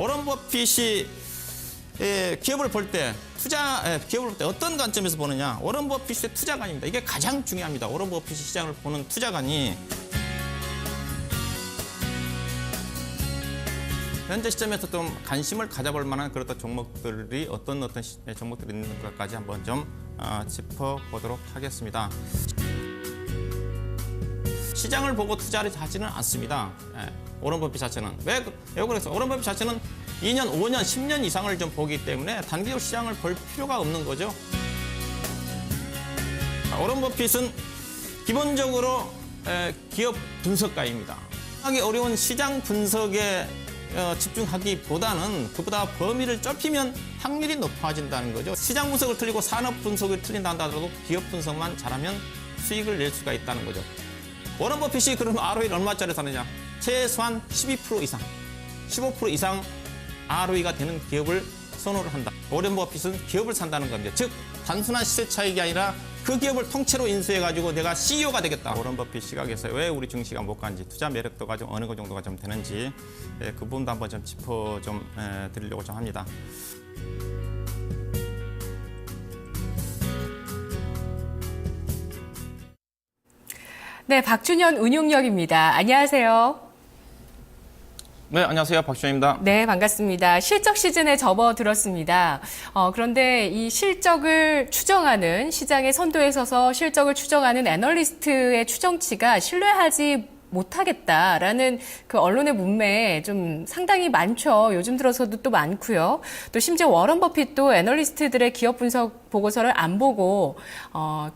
워런 버핏이 기업을 볼 때 기업을 볼 때 어떤 관점에서 보느냐? 워런 버핏의 투자관입니다. 이게 가장 중요합니다. 워런 버핏이 시장을 보는 투자관이 현재 시점에서 좀 관심을 가져볼 만한 그런 종목들이 어떤 종목들이 있는 것까지 한번 좀 짚어보도록 하겠습니다. 시장을 보고 투자를 하지는 않습니다. 워런 버핏 자체는. 왜 그래서 워런 버핏 자체는 2년, 5년, 10년 이상을 좀 보기 때문에 단기적 시장을 볼 필요가 없는 거죠. 워런 버핏은 기본적으로 기업 분석가입니다. 하기 어려운 시장 분석에 집중하기보다는 그보다 범위를 좁히면 확률이 높아진다는 거죠. 시장 분석을 틀리고 산업 분석을 틀린다 하더라도 기업 분석만 잘하면 수익을 낼 수가 있다는 거죠. 워런 버핏이 그럼 ROE를 얼마짜리 사느냐? 최소한 12% 이상, 15% 이상 ROE가 되는 기업을 선호를 한다. 워런 버핏은 기업을 산다는 겁니다. 즉 단순한 시세 차익이 아니라 그 기업을 통째로 인수해가지고 내가 CEO가 되겠다. 워런 버핏 시각에서 왜 우리 증시가 못 간지, 투자 매력도가 좀 어느 정도가 좀 되는지 그 부분도 한번 좀 짚어 드리려고 좀 합니다. 네, 박준현 운용력입니다. 안녕하세요. 네, 안녕하세요. 박준현입니다. 네, 반갑습니다. 실적 시즌에 접어들었습니다. 그런데 이 실적을 추정하는, 시장의 선도에 서서 실적을 추정하는 애널리스트의 추정치가 신뢰하지 못하겠다라는 그 언론의 문매에 좀 상당히 많죠. 요즘 들어서도 또 많고요. 또 심지어 워런 버핏도 애널리스트들의 기업 분석 보고서를 안 보고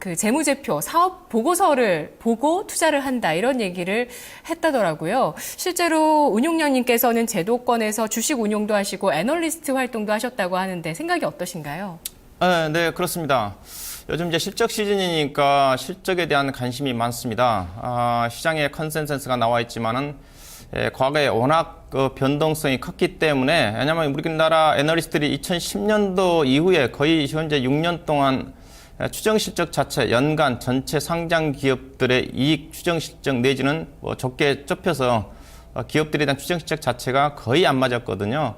그 재무제표, 사업 보고서를 보고 투자를 한다 이런 얘기를 했다더라고요. 실제로 운용량님께서는 제도권에서 주식 운용도 하시고 애널리스트 활동도 하셨다고 하는데 생각이 어떠신가요? 네, 그렇습니다. 요즘 이제 실적 시즌이니까 실적에 대한 관심이 많습니다. 시장에 컨센서스가 나와 있지만은 과거에 워낙 그 변동성이 컸기 때문에, 왜냐하면 우리나라 애널리스트들이 2010년도 이후에 거의 현재 6년 동안 추정 실적 자체, 연간 전체 상장 기업들의 이익 추정 실적 내지는 뭐 적게 좁혀서 기업들에 대한 추정 실적 자체가 거의 안 맞았거든요.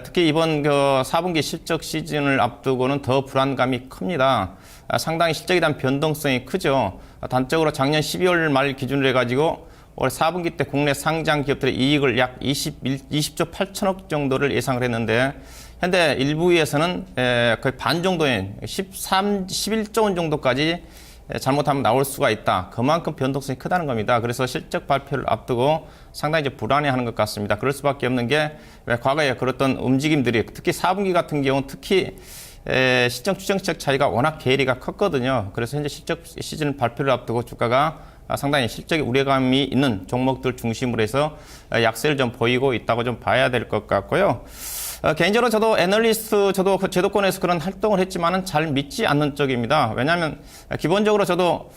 특히 이번 4분기 실적 시즌을 앞두고는 더 불안감이 큽니다. 상당히 실적에 대한 변동성이 크죠. 단적으로 작년 12월 말 기준으로 해가지고 올 4분기 때 국내 상장 기업들의 이익을 약 20조 8천억 정도를 예상을 했는데, 현재 일부에서는 거의 반 정도인 11조 원 정도까지 잘못하면 나올 수가 있다. 그만큼 변동성이 크다는 겁니다. 그래서 실적 발표를 앞두고 상당히 이제 불안해하는 것 같습니다. 그럴 수밖에 없는 게, 과거에 그랬던 움직임들이, 특히 4분기 같은 경우 특히 실적 추정 실적 차이가 워낙 괴리가 컸거든요. 그래서 현재 실적 시즌 발표를 앞두고 주가가 상당히 실적에 우려감이 있는 종목들 중심으로 해서 약세를 좀 보이고 있다고 좀 봐야 될 것 같고요. 개인적으로 저도 애널리스트, 저도 그 제도권에서 그런 활동을 했지만은 잘 믿지 않는 쪽입니다. 왜냐하면 기본적으로 저도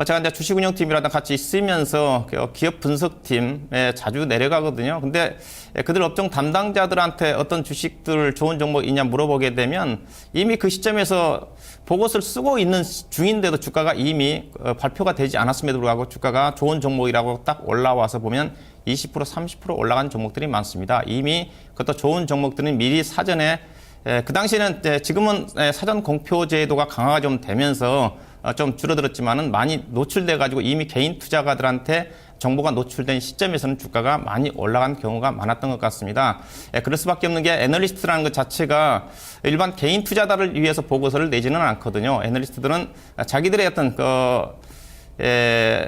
제가 이제 주식운영팀이라도 같이 있으면서 기업 분석팀에 자주 내려가거든요. 근데 그들 업종 담당자들한테 어떤 주식들 좋은 종목 있냐 물어보게 되면 이미 그 시점에서 보고서를 쓰고 있는 중인데도 주가가 이미 발표가 되지 않았음에도 불구하고 주가가 좋은 종목이라고 딱 올라와서 보면 20% 30% 올라간 종목들이 많습니다. 이미 그것도 좋은 종목들은 미리 사전에 그 당시에는 지금은 사전 공표 제도가 강화가 좀 되면서 좀 줄어들었지만은 많이 노출돼 가지고 이미 개인 투자가들한테 정보가 노출된 시점에서는 주가가 많이 올라간 경우가 많았던 것 같습니다. 그럴 수밖에 없는 게, 애널리스트라는 것 자체가 일반 개인 투자자를 위해서 보고서를 내지는 않거든요. 애널리스트들은 자기들의 어떤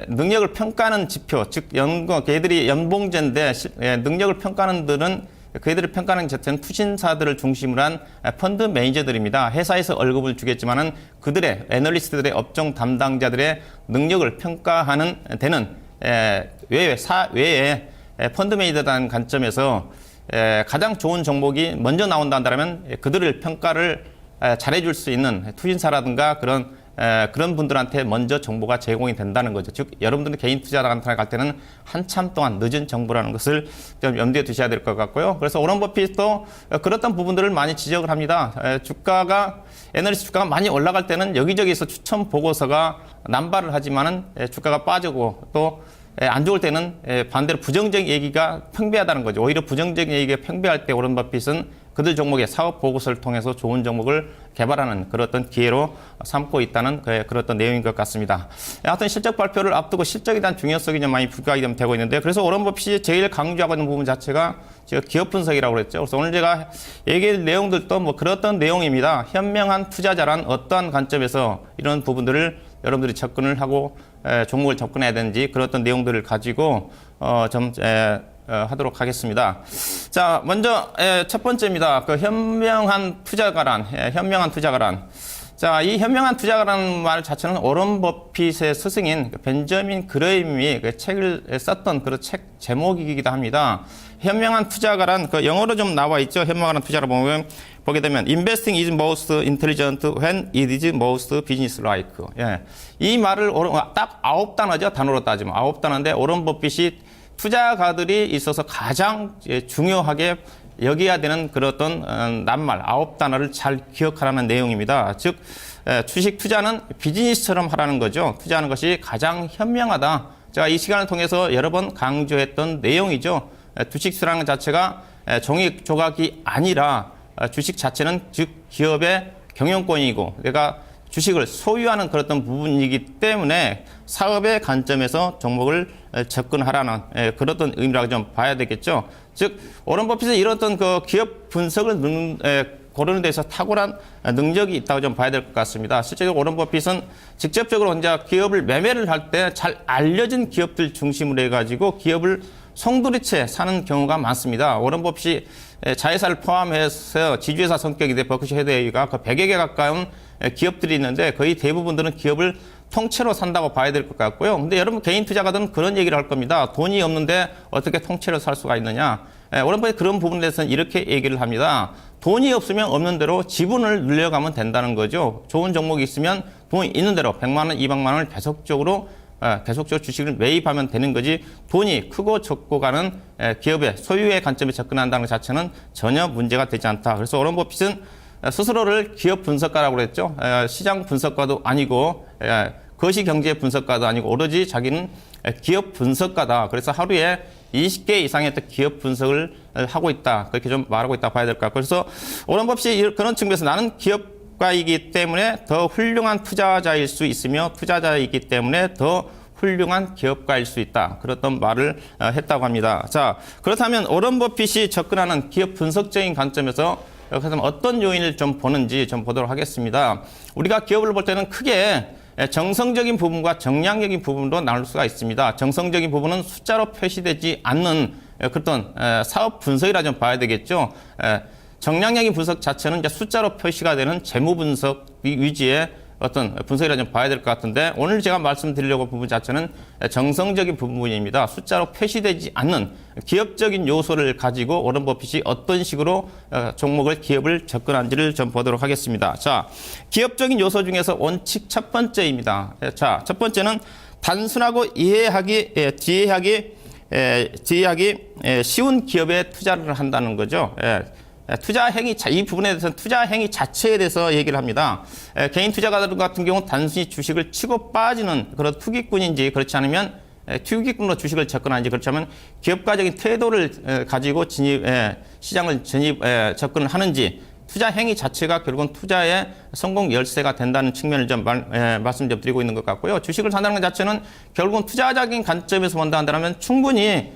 능력을 평가하는 지표, 즉 걔들이 연봉제인데 능력을 평가하는 들은 그들을 평가하는 자체는 투신사들을 중심으로 한 펀드 매니저들입니다. 회사에서 월급을 주겠지만은 그들의 애널리스트들의 업종 담당자들의 능력을 평가하는 데는 외에 펀드 매니저라는 관점에서 가장 좋은 종목이 먼저 나온다 한다면 그들을 평가를 잘해줄 수 있는 투신사라든가 그런 분들한테 먼저 정보가 제공이 된다는 거죠. 즉, 여러분들은 개인 투자자한테 갈 때는 한참 동안 늦은 정보라는 것을 좀 염두에 두셔야 될 것 같고요. 그래서 워런 버핏도 그렇던 부분들을 많이 지적을 합니다. 애널리스트 주가가 많이 올라갈 때는 여기저기서 추천 보고서가 남발을 하지만은 주가가 빠지고, 또 안 좋을 때는 반대로 부정적인 얘기가 팽배하다는 거죠. 오히려 부정적인 얘기가 팽배할 때 오른 버핏은 그들 종목의 사업 보고서를 통해서 좋은 종목을 개발하는 그런 어떤 기회로 삼고 있다는 그런 어떤 내용인 것 같습니다. 하여튼 실적 발표를 앞두고 실적에 대한 중요성이 좀 많이 부각이 되고 있는데, 그래서 오런 버핏이 제일 강조하고 있는 부분 자체가 제가 기업 분석이라고 그랬죠. 그래서 오늘 제가 얘기할 내용들도 뭐 그런 어떤 내용입니다. 현명한 투자자란 어떠한 관점에서 이런 부분들을 여러분들이 접근을 하고 종목을 접근해야 되는지 그런 어떤 내용들을 가지고 하도록 하겠습니다. 자, 먼저 첫 번째입니다. 그 현명한 투자가란, 현명한 투자가란. 자, 이 현명한 투자가라는 말 자체는 오런 버핏의 스승인 벤저민 그레임이 그 책을 썼던 그런 책 제목이기도 합니다. 현명한 투자가란 그 영어로 좀 나와 있죠. 현명한 투자를 보게 되면 Investing is most intelligent when it is most business-like. 예. 이 말을 딱 9단어죠. 단어로 따지면 9단어인데 오런 버핏이 투자가들이 있어서 가장 중요하게 여겨야 되는 그런 어떤 낱말 9단어를 잘 기억하라는 내용입니다. 즉 주식 투자는 비즈니스처럼 하라는 거죠. 투자하는 것이 가장 현명하다. 제가 이 시간을 통해서 여러 번 강조했던 내용이죠. 주식 투자라는 자체가 종이 조각이 아니라 주식 자체는 즉 기업의 경영권이고 내가 주식을 소유하는 그런 어떤 부분이기 때문에 사업의 관점에서 종목을 접근하라는 그런 어떤 의미라고 좀 봐야 되겠죠. 즉 오런 버핏은 이런 어떤 그 기업 분석을 고르는 데서 탁월한 능력이 있다고 좀 봐야 될 것 같습니다. 실제로 오런 버핏은 직접적으로 혼자 기업을 매매를 할 때 잘 알려진 기업들 중심으로 해가지고 기업을 송두리째 사는 경우가 많습니다. 오런 버핏이 자회사를 포함해서 지주회사 성격이 돼 버크셔 해더웨이가 그 100여 개 가까운 기업들이 있는데 거의 대부분들은 기업을 통째로 산다고 봐야 될 것 같고요. 근데 여러분 개인 투자가들은 그런 얘기를 할 겁니다. 돈이 없는데 어떻게 통째로 살 수가 있느냐. 오런 버핏 그런 부분에 대해서는 이렇게 얘기를 합니다. 돈이 없으면 없는 대로 지분을 늘려가면 된다는 거죠. 좋은 종목이 있으면 돈이 있는 대로 100만 원, 200만 원을 계속적으로 주식을 매입하면 되는 거지 돈이 크고 적고 가는 기업의 소유의 관점에 접근한다는 것 자체는 전혀 문제가 되지 않다. 그래서 오런 버핏은 스스로를 기업 분석가라고 그랬죠. 시장 분석가도 아니고 거시경제 분석가도 아니고 오로지 자기는 기업 분석가다. 그래서 하루에 20개 이상의 기업 분석을 하고 있다. 그렇게 좀 말하고 있다 봐야 될 것 같고. 그래서 오런 버핏이 그런 측면에서 나는 기업가이기 때문에 더 훌륭한 투자자일 수 있으며 투자자이기 때문에 더 훌륭한 기업가일 수 있다. 그랬던 말을 했다고 합니다. 자, 그렇다면 오런 버핏이 접근하는 기업 분석적인 관점에서 여기서 어떤 요인을 좀 보는지 좀 보도록 하겠습니다. 우리가 기업을 볼 때는 크게 정성적인 부분과 정량적인 부분으로 나눌 수가 있습니다. 정성적인 부분은 숫자로 표시되지 않는 그런 사업 분석이라 좀 봐야 되겠죠. 정량적인 분석 자체는 이제 숫자로 표시가 되는 재무 분석 위주의 어떤 분석이라 좀 봐야 될 것 같은데 오늘 제가 말씀드리려고 부분 자체는 정성적인 부분입니다. 숫자로 표시되지 않는 기업적인 요소를 가지고 오런 버핏이 어떤 식으로 종목을 기업을 접근한지를 좀 보도록 하겠습니다. 자, 기업적인 요소 중에서 원칙 첫 번째입니다. 자, 첫 번째는 단순하고 이해하기 쉬운 기업에 투자를 한다는 거죠. 투자 행위, 이 부분에 대해서는 투자 행위 자체에 대해서 얘기를 합니다. 개인 투자가들 같은 경우는 단순히 주식을 치고 빠지는 그런 투기꾼인지 그렇지 않으면 투기꾼으로 주식을 접근하는지 그렇지 않으면 기업가적인 태도를 가지고 시장을 접근을 하는지 투자 행위 자체가 결국은 투자의 성공 열쇠가 된다는 측면을 좀 말씀 좀 드리고 있는 것 같고요. 주식을 산다는 것 자체는 결국은 투자적인 관점에서 본다 한다면 충분히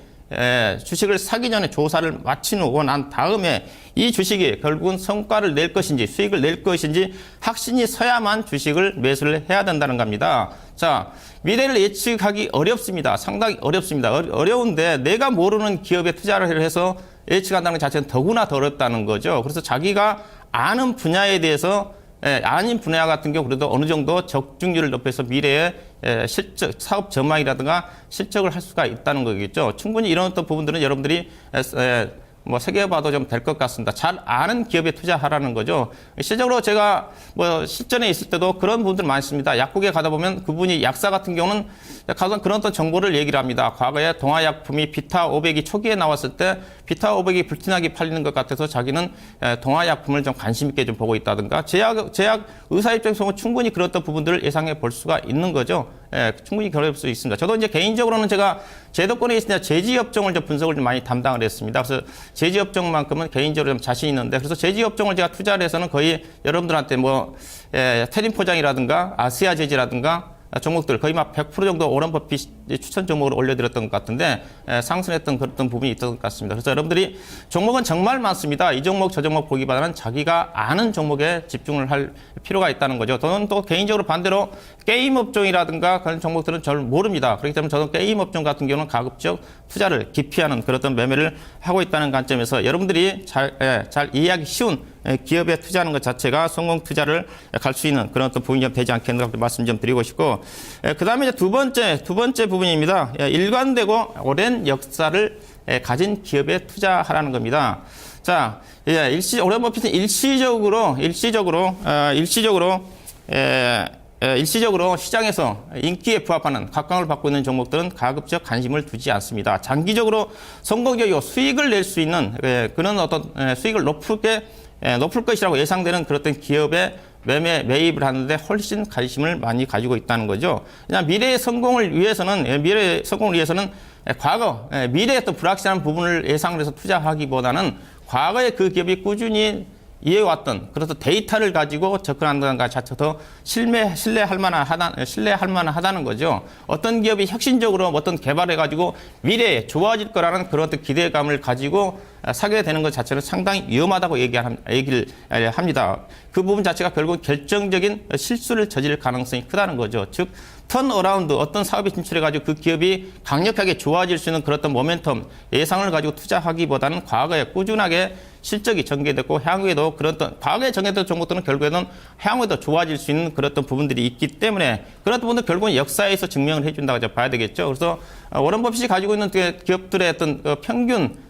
주식을 사기 전에 조사를 마치고 난 다음에 이 주식이 결국은 성과를 낼 것인지 수익을 낼 것인지 확신이 서야만 주식을 매수를 해야 된다는 겁니다. 자, 미래를 예측하기 어렵습니다. 상당히 어렵습니다. 어려운데 내가 모르는 기업에 투자를 해서 예측한다는 것 자체는 더구나 더 어렵다는 거죠. 그래서 자기가 아는 분야에 대해서 아닌 분야 같은 경우 그래도 어느 정도 적중률을 높여서 미래에 실적, 사업 전망이라든가 실적을 할 수가 있다는 거겠죠. 충분히 이런 어떤 부분들은 여러분들이 뭐 새겨봐도 좀 될 것 같습니다. 잘 아는 기업에 투자하라는 거죠. 실제적으로 제가 뭐 실전에 있을 때도 그런 분들 많습니다. 약국에 가다 보면 그분이 약사 같은 경우는 가서 그런 어떤 정보를 얘기를 합니다. 과거에 동화약품이 비타 500이 초기에 나왔을 때 비타 500이 불티나게 팔리는 것 같아서 자기는 동화약품을 좀 관심 있게 좀 보고 있다든가 제약 의사 입장에서 충분히 그런 부분들을 예상해 볼 수가 있는 거죠. 예, 충분히 그럴 수 있습니다. 저도 이제 개인적으로는 제가 제도권에 있으니까 제지업종을 좀 분석을 좀 많이 담당을 했습니다. 그래서 제지업종만큼은 개인적으로 좀 자신 있는데 그래서 제지업종을 제가 투자를 해서는 거의 여러분들한테 뭐 테린 포장이라든가 아시아 제지라든가 종목들 거의 막 100% 정도 오런 버핏 추천 종목으로 올려드렸던 것 같은데 상승했던 그런 부분이 있었던 것 같습니다. 그래서 여러분들이 종목은 정말 많습니다. 이 종목 저 종목 보기보다는 자기가 아는 종목에 집중을 할 필요가 있다는 거죠. 저는 또 개인적으로 반대로 게임 업종이라든가 그런 종목들은 잘 모릅니다. 그렇기 때문에 저는 게임 업종 같은 경우는 가급적 투자를 기피하는 그런 어떤 매매를 하고 있다는 관점에서 여러분들이 잘 이해하기 쉬운 기업에 투자하는 것 자체가 성공 투자를 갈 수 있는 그런 어떤 부분이 좀 되지 않겠는가 말씀 좀 드리고 싶고, 그 다음에 이제 두 번째 부분입니다. 일관되고 오랜 역사를 가진 기업에 투자하라는 겁니다. 자, 오랜 버핏은 일시적으로 시장에서 인기에 부합하는 각광을 받고 있는 종목들은 가급적 관심을 두지 않습니다. 장기적으로 성공적이고 수익을 낼 수 있는 그런 어떤 수익을 높을 것이라고 예상되는 그런 기업에 매입을 하는데 훨씬 관심을 많이 가지고 있다는 거죠. 그냥 미래의 성공을 위해서는 과거 미래의 어떤 불확실한 부분을 예상을 해서 투자하기보다는 과거에 그 기업이 꾸준히 이해왔던 그래서 데이터를 가지고 접근한다는 것 자체도 신뢰할 만하다는 거죠. 어떤 기업이 혁신적으로 어떤 개발해가지고 미래에 좋아질 거라는 그런 어떤 기대감을 가지고 사게 되는 것 자체는 상당히 위험하다고 얘기를 합니다. 그 부분 자체가 결국 결정적인 실수를 저지를 가능성이 크다는 거죠. 즉 턴어라운드 어떤 사업에 진출해가지고 그 기업이 강력하게 좋아질 수 있는 그런 어떤 모멘텀 예상을 가지고 투자하기보다는 과거에 꾸준하게 실적이 전개됐고 향후에도 그런 어떤 과거에 정해졌던 종목들은 결국에는 향후에도 좋아질 수 있는 그런 어떤 부분들이 있기 때문에 그런 부분들 결국은 역사에서 증명을 해준다고 봐야 되겠죠. 그래서 워런 버핏이 가지고 있는 기업들의 어떤 평균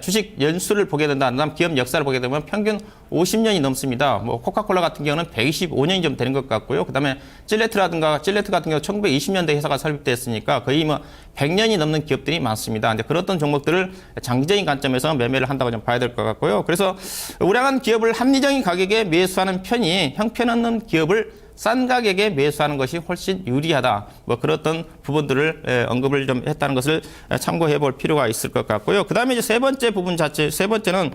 주식 연수를 보게 된다면 기업 역사를 보게 되면 평균 50년이 넘습니다. 뭐 코카콜라 같은 경우는 125년이 좀 되는 것 같고요. 그다음에 질레트 같은 경우 1920년대 회사가 설립됐으니까 거의 뭐 100년이 넘는 기업들이 많습니다. 이제 그런 종목들을 장기적인 관점에서 매매를 한다고 좀 봐야 될 것 같고요. 그래서 우량한 기업을 합리적인 가격에 매수하는 편이 형편없는 기업을 싼 가격에 매수하는 것이 훨씬 유리하다. 뭐 그런 부분들을 언급을 좀 했다는 것을 참고해 볼 필요가 있을 것 같고요. 그 다음에 이제 세 번째는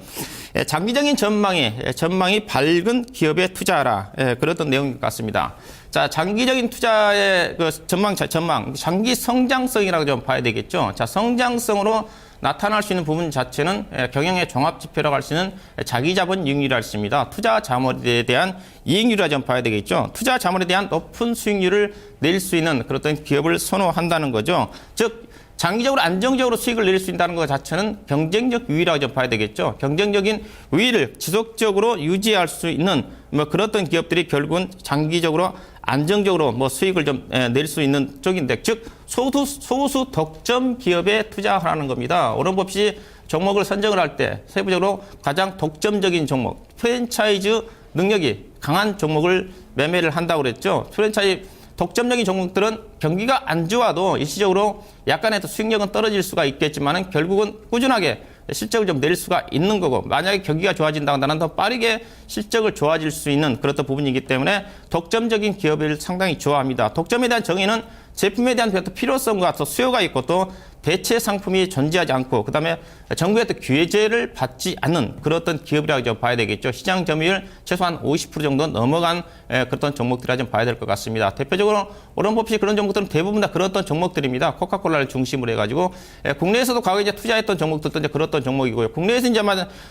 장기적인 전망이 밝은 기업에 투자하라. 그랬던 내용 같습니다. 자, 장기적인 투자의 그 전망, 장기 성장성이라고 좀 봐야 되겠죠. 자, 성장성으로 나타날 수 있는 부분 자체는 경영의 종합지표라고 할 수 있는 자기자본 이익률이라고 할 수 있습니다. 투자 자본에 대한 이익률이라고 좀 봐야 되겠죠. 투자 자본에 대한 높은 수익률을 낼 수 있는 그런 기업을 선호한다는 거죠. 즉 장기적으로 안정적으로 수익을 낼 수 있다는 것 자체는 경쟁적 우위라고 좀 봐야 되겠죠. 경쟁적인 우위를 지속적으로 유지할 수 있는 뭐 그렇던 기업들이 결국은 장기적으로 안정적으로 뭐 수익을 좀 낼 수 있는 쪽인데, 즉 소수 독점 기업에 투자하라는 겁니다. 오런 버핏이 종목을 선정을 할 때 세부적으로 가장 독점적인 종목, 프랜차이즈 능력이 강한 종목을 매매를 한다고 그랬죠. 독점적인 종목들은 경기가 안 좋아도 일시적으로 약간의 수익력은 떨어질 수가 있겠지만은 결국은 꾸준하게 실적을 좀 낼 수가 있는 거고, 만약에 경기가 좋아진다고 한다면 더 빠르게 실적을 좋아질 수 있는 그런 부분이기 때문에 독점적인 기업을 상당히 좋아합니다. 독점에 대한 정의는 제품에 대한 필요성과 또 수요가 있고 또 대체 상품이 존재하지 않고 그다음에 정부의 또 규제를 받지 않는 그런 어떤 기업이라고 좀 봐야 되겠죠. 시장 점유율 최소한 50% 정도 넘어간 그런 종목들이라 좀 봐야 될 것 같습니다. 대표적으로 오런 버핏이 그런 종목들은 대부분 다 그런 어떤 종목들입니다. 코카콜라를 중심으로 해가지고 국내에서도 과거에 이제 투자했던 종목들도 이제 그런 어떤 종목이고요. 국내에서 이제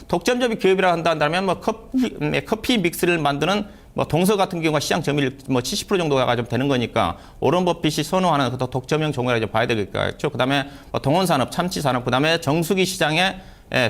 독점적인 기업이라 한다면 뭐 커피 믹스를 만드는 뭐 동서 같은 경우가 시장 점유율 뭐 70% 정도가 좀 되는 거니까 오런 버핏이 선호하는 독점형 종목이라고 봐야 되겠죠. 그다음에 동원산업, 참치산업, 그다음에 정수기 시장에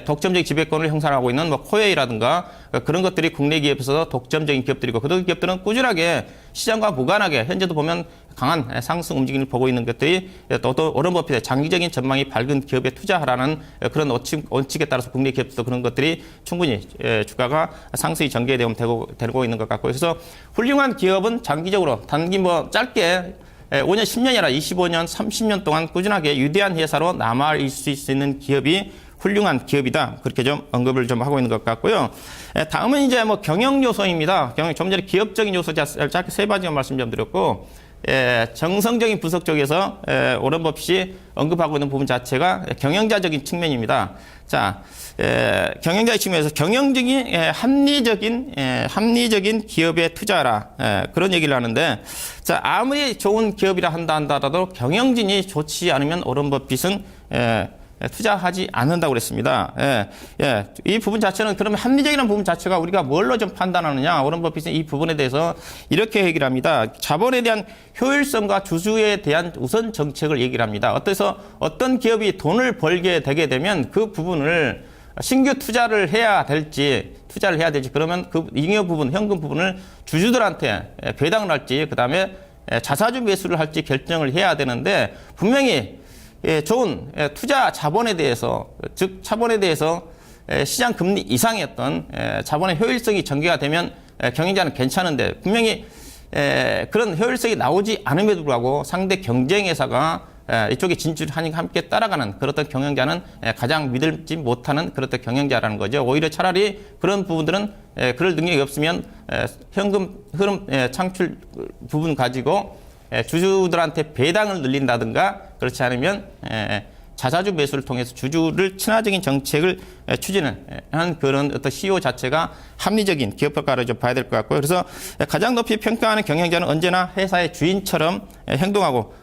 독점적 지배권을 형성하고 있는 뭐 코웨이라든가 그런 것들이 국내 기업에서 독점적인 기업들이고 그런 기업들은 꾸준하게 시장과 무관하게 현재도 보면 강한 상승 움직임을 보고 있는 것들이 또 워런 버핏의 장기적인 전망이 밝은 기업에 투자하라는 그런 원칙에 따라서 국내 기업도 그런 것들이 충분히 주가가 상승이 전개되고 있는 것 같고 그래서 훌륭한 기업은 장기적으로 단기 뭐 짧게 5년, 10년이 아니라 25년, 30년 동안 꾸준하게 위대한 회사로 남아있을 수 있는 기업이 훌륭한 기업이다. 그렇게 좀 언급을 좀 하고 있는 것 같고요. 다음은 이제 뭐 경영 요소입니다. 좀 전에 기업적인 요소 짧게 세 가지만 말씀 좀 드렸고, 정성적인 분석 쪽에서 워런 버핏이 언급하고 있는 부분 자체가 경영자적인 측면입니다. 자, 경영자의 측면에서 경영적인 합리적인 기업에 투자하라 그런 얘기를 하는데, 자 아무리 좋은 기업이라 하더라도 경영진이 좋지 않으면 워런 버핏은 투자하지 않는다고 그랬습니다. 이 부분 자체는 그러면 합리적이라는 부분 자체가 우리가 뭘로 좀 판단하느냐? 워런 버핏은 이 부분에 대해서 이렇게 얘기를 합니다. 자본에 대한 효율성과 주주에 대한 우선 정책을 얘기를 합니다. 어떤 기업이 돈을 벌게 되게 되면 그 부분을 신규 투자를 해야 될지 그러면 그 잉여 부분, 현금 부분을 주주들한테 배당을 할지 그다음에 자사주 매수를 할지 결정을 해야 되는데 분명히 좋은 투자 자본에 대해서 즉 차본에 대해서 시장 금리 이상의 어떤 자본의 효율성이 전개가 되면 경영자는 괜찮은데 분명히 그런 효율성이 나오지 않음에도 불구하고 상대 경쟁회사가 이쪽에 진출하니 함께 따라가는 그런 경영자는 가장 믿을지 못하는 그런 경영자라는 거죠. 오히려 차라리 그런 부분들은 그럴 능력이 없으면 현금 흐름 창출 부분 가지고 주주들한테 배당을 늘린다든가 그렇지 않으면 자사주 매수를 통해서 주주를 친화적인 정책을 추진하는 그런 어떤 CEO 자체가 합리적인 기업 효과를 좀 봐야 될 것 같고요. 그래서 가장 높이 평가하는 경영자는 언제나 회사의 주인처럼 행동하고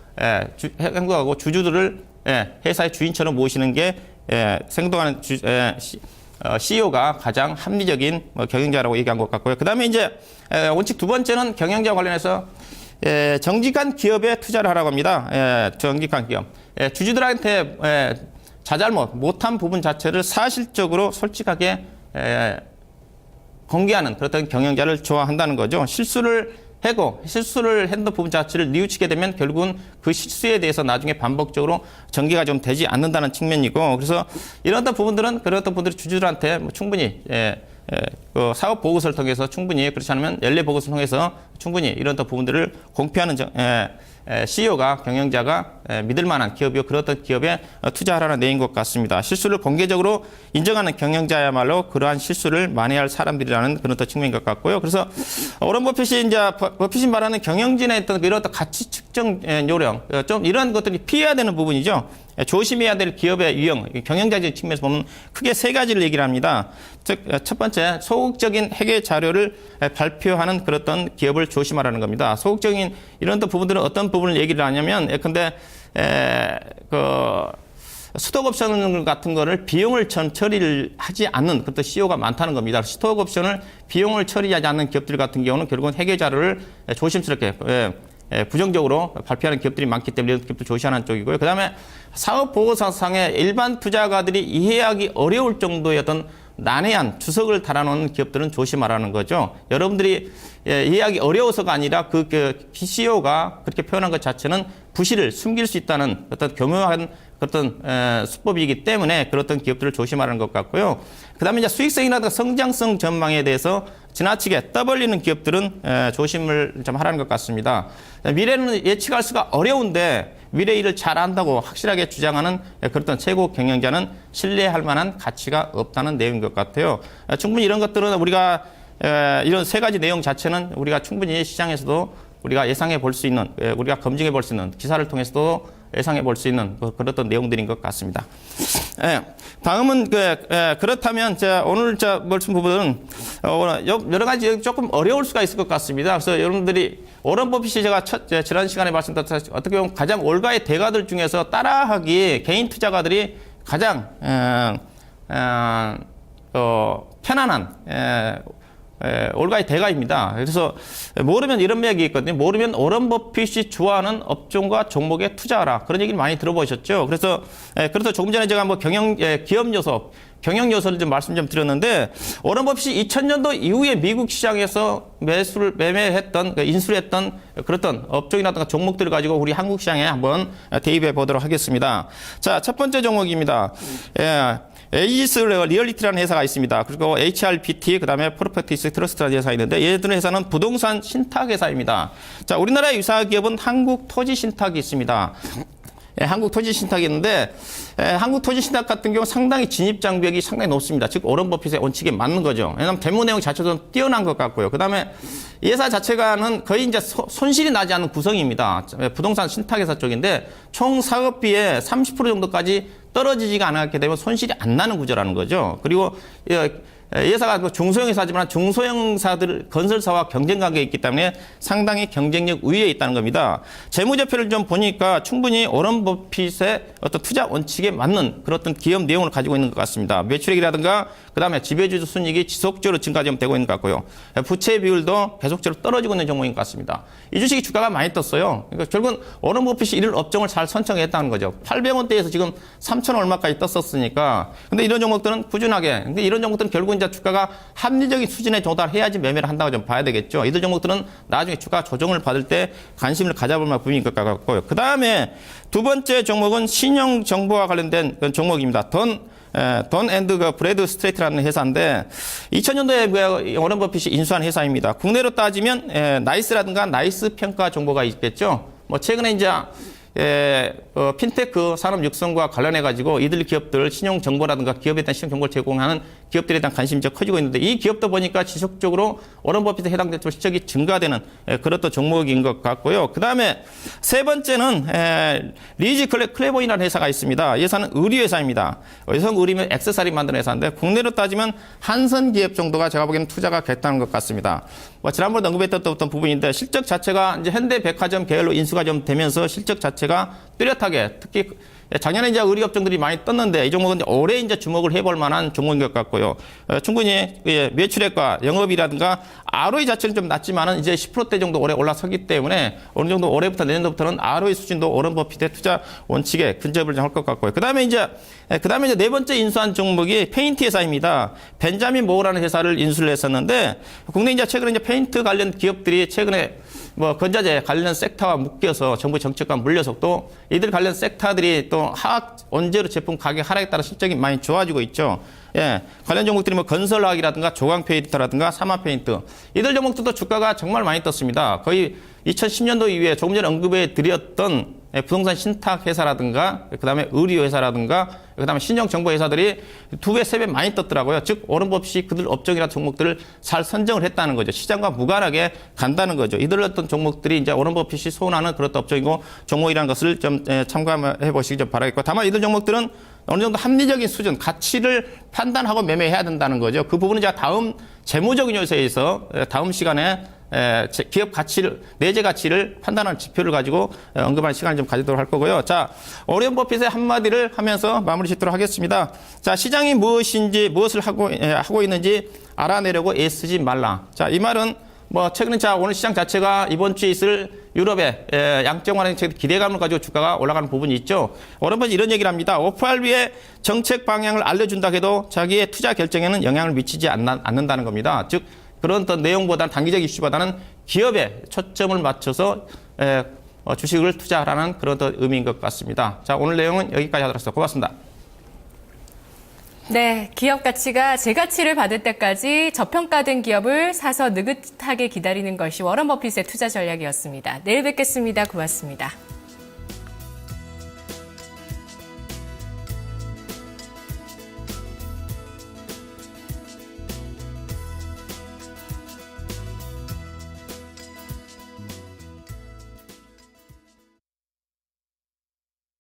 주주들을 회사의 주인처럼 모시는 게 행동하는 CEO가 가장 합리적인 경영자라고 얘기한 것 같고요. 그 다음에 이제 원칙 두 번째는 경영자와 관련해서 정직한 기업에 투자를 하라고 합니다. 정직한 기업. 주주들한테 자잘못, 못한 부분 자체를 사실적으로 솔직하게 공개하는 그런 경영자를 좋아한다는 거죠. 실수를 했던 부분 자체를 뉘우치게 되면 결국은 그 실수에 대해서 나중에 반복적으로 전개가 좀 되지 않는다는 측면이고 그래서 이런 부분들은 그런 부분들이 주주들한테 충분히 그 사업 보고서를 통해서 충분히 그렇지 않으면 연례 보고서를 통해서 충분히 이런 부분들을 공표하는 CEO가 경영자가 믿을 만한 기업이요 그런 기업에 투자하라는 내용인 것 같습니다. 실수를 공개적으로 인정하는 경영자야말로 그러한 실수를 만회할 사람들이라는 그런 측면인 것 같고요. 그래서 워런 버핏이 말하는 경영진의 이런 가치 측정 요령 좀 이런 것들이 피해야 되는 부분이죠. 조심해야 될 기업의 유형, 경영자적 측면에서 보면 크게 세 가지를 얘기를 합니다. 즉, 첫 번째, 소극적인 회계 자료를 발표하는 그런 기업을 조심하라는 겁니다. 소극적인 이런 부분들은 어떤 부분을 얘기를 하냐면, 예컨대, 스톡옵션 같은 거를 비용을 처리를 하지 않는 그런 CEO가 많다는 겁니다. 스톡옵션을 비용을 처리하지 않는 기업들 같은 경우는 결국은 회계 자료를 조심스럽게, 부정적으로 발표하는 기업들이 많기 때문에 이런 기업도 조심하는 쪽이고요. 그 다음에 사업보고서상에 일반 투자가들이 이해하기 어려울 정도의 어떤 난해한 주석을 달아놓은 기업들은 조심하라는 거죠. 여러분들이 이해하기 어려워서가 아니라 그 CEO가 그렇게 표현한 것 자체는 부실을 숨길 수 있다는 어떤 교묘한 어떤 수법이기 때문에 그런 기업들을 조심하라는 것 같고요. 그 다음에 이제 수익성이라든가 성장성 전망에 대해서 지나치게 떠벌리는 기업들은 조심을 좀 하라는 것 같습니다. 미래는 예측할 수가 어려운데 미래 일을 잘 안다고 확실하게 주장하는 그런 최고 경영자는 신뢰할 만한 가치가 없다는 내용인 것 같아요. 충분히 이런 것들은 우리가 이런 세 가지 내용 자체는 우리가 충분히 시장에서도 우리가 예상해 볼 수 있는, 우리가 검증해 볼 수 있는 기사를 통해서도 예상해 볼 수 있는 그런 내용들인 것 같습니다. 다음은 그렇다면 오늘 말씀 부분은 여러 가지 조금 어려울 수가 있을 것 같습니다. 그래서 여러분들이 워런 버핏이 제가 지난 시간에 말씀드렸듯이 어떻게 보면 가장 올가의 대가들 중에서 따라하기 개인 투자가들이 가장 편안한 올가의 대가입니다. 그래서 모르면 이런 맥이 있거든요. 모르면 워런 버핏이 좋아하는 업종과 종목에 투자하라. 그런 얘기를 많이 들어보셨죠. 그래서 조금 전에 제가 기업 요소, 경영 요소를 좀 말씀 좀 드렸는데 워런 버핏이 2000년도 이후에 미국 시장에서 매매했던 인수를 했던 그랬던 업종이라든가 종목들을 가지고 우리 한국 시장에 한번 대입해 보도록 하겠습니다. 자, 첫 번째 종목입니다. 에이지스 리얼리티라는 회사가 있습니다. 그리고 HRBT, 그다음에 프로퍼티스 트러스트라는 회사가 있는데 얘들 회사는 부동산 신탁 회사입니다. 자, 우리나라의 유사 기업은 한국토지신탁이 있습니다. 한국토지신탁이 있는데 한국토지신탁 같은 경우 상당히 진입장벽이 상당히 높습니다. 즉 워런 버핏의 원칙에 맞는 거죠. 왜냐하면 대모 내용 자체도 뛰어난 것 같고요. 그다음에 이 회사 자체가는 거의 이제 손실이 나지 않는 구성입니다. 부동산 신탁회사 쪽인데 총 사업비의 30% 정도까지 떨어지지가 않게 되면 손실이 안 나는 구조라는 거죠. 그리고 이 회사가 중소형 회사지만 중소형 회사들 건설사와 경쟁 관계에 있기 때문에 상당히 경쟁력 우위에 있다는 겁니다. 재무제표를 좀 보니까 충분히 워런 버핏의 어떤 투자 원칙에 맞는 그런 어떤 기업 내용을 가지고 있는 것 같습니다. 매출액이라든가 그다음에 지배주주 순이익이 지속적으로 증가 좀 되고 있는 것 같고요. 부채 비율도 계속적으로 떨어지고 있는 종목인 것 같습니다. 이 주식이 주가가 많이 떴어요. 그러니까 결국은 워런 버핏이 이런 업종을 잘 선정했다는 거죠. 800원대에서 지금 3,000원 얼마까지 떴었으니까. 근데 이런 종목들은 꾸준하게. 근데 이런 종목들은 결국은 이제 주가가 합리적인 수준에 도달해야지 매매를 한다고 좀 봐야 되겠죠. 이들 종목들은 나중에 주가 조정을 받을 때 관심을 가져볼 만한 부분인 것 같고요. 그 다음에 두 번째 종목은 신용 정보와 관련된 종목입니다. 돈 앤드 브래드 스트레이트라는 회사인데 2000년도에 워런 버핏이 인수한 회사입니다. 국내로 따지면 나이스라든가 나이스 평가 정보가 있겠죠. 뭐 최근에 이제 핀테크 산업 육성과 관련해가지고 이들 기업들 신용 정보라든가 기업에 대한 신용 정보를 제공하는 기업들에 대한 관심이 좀 커지고 있는데 이 기업도 보니까 지속적으로 워런 버핏에 해당되는 실적이 증가되는 그런 또 종목인 것 같고요. 그 다음에 세 번째는 리지 클레본이라는 회사가 있습니다. 이 회사는 의류회사입니다. 여성 의류면 액세서리 만드는 회사인데 국내로 따지면 한선 기업 정도가 제가 보기에는 투자가 됐다는 것 같습니다. 뭐 지난번에 언급했던 어떤 부분인데 실적 자체가 이제 현대백화점 계열로 인수가 좀 되면서 실적 자체가 뚜렷하게 특히 작년에 이제 의류 업종들이 많이 떴는데 이 종목은 이제 올해 이제 주목을 해볼 만한 종목인 것 같고요. 충분히 매출액과 영업이라든가 ROE 자체는 좀 낮지만은 이제 10%대 정도 올해 올라서기 때문에 어느 정도 올해부터 내년도부터는 ROE 수준도 워런 버핏의 투자 원칙에 근접을 좀 할 것 같고요. 그다음에 이제 네 번째 인수한 종목이 페인트 회사입니다. 벤자민 모어라는 회사를 인수를 했었는데 국내 이제 최근에 이제 페인트 관련 기업들이 최근에 뭐 건자재 관련 섹터와 묶여서 정부 정책과 물려서 또 이들 관련 섹터들이 또 하락 원재료 제품 가격 하락에 따라 실적이 많이 좋아지고 있죠. 관련 종목들이 뭐 건설화학이라든가 조강 페인트라든가 사마 페인트 이들 종목들도 주가가 정말 많이 떴습니다. 거의 2010년도 이후에 조금 전에 언급해 드렸던 부동산 신탁 회사라든가 그다음에 의류 회사라든가 그다음에 신용 정보 회사들이 2배, 3배 많이 떴더라고요. 즉 워런 버핏이 그들 업종이나 종목들을 잘 선정을 했다는 거죠. 시장과 무관하게 간다는 거죠. 이들 어떤 종목들이 이제 워런 버핏이 소원하는 그런 업종이고 종목이라는 것을 좀 참고해 보시기 좀 바라겠고 다만 이들 종목들은 어느 정도 합리적인 수준, 가치를 판단하고 매매해야 된다는 거죠. 그 부분은 제가 다음 재무적인 요소에서 다음 시간에 기업 가치를, 내재 가치를 판단하는 지표를 가지고 언급하는 시간을 좀 가지도록 할 거고요. 자, 워런 버핏의 한마디를 하면서 마무리 짓도록 하겠습니다. 자, 시장이 무엇인지, 무엇을 하고 있는지 알아내려고 애쓰지 말라. 자, 이 말은 뭐 최근에 오늘 시장 자체가 이번 주에 있을 유럽의 양적 완화의 기대감을 가지고 주가가 올라가는 부분이 있죠. 워런 버핏이 이런 얘기를 합니다. FRB의 정책 방향을 알려준다 해도 자기의 투자 결정에는 영향을 미치지 않는다는 겁니다. 즉 그런 어떤 내용보다는 단기적 이슈보다는 기업에 초점을 맞춰서 주식을 투자하라는 그런 어떤 의미인 것 같습니다. 자, 오늘 내용은 여기까지 하도록 하겠습니다. 고맙습니다. 네, 기업 가치가 제 가치를 받을 때까지 저평가된 기업을 사서 느긋하게 기다리는 것이 워런 버핏의 투자 전략이었습니다. 내일 뵙겠습니다. 고맙습니다.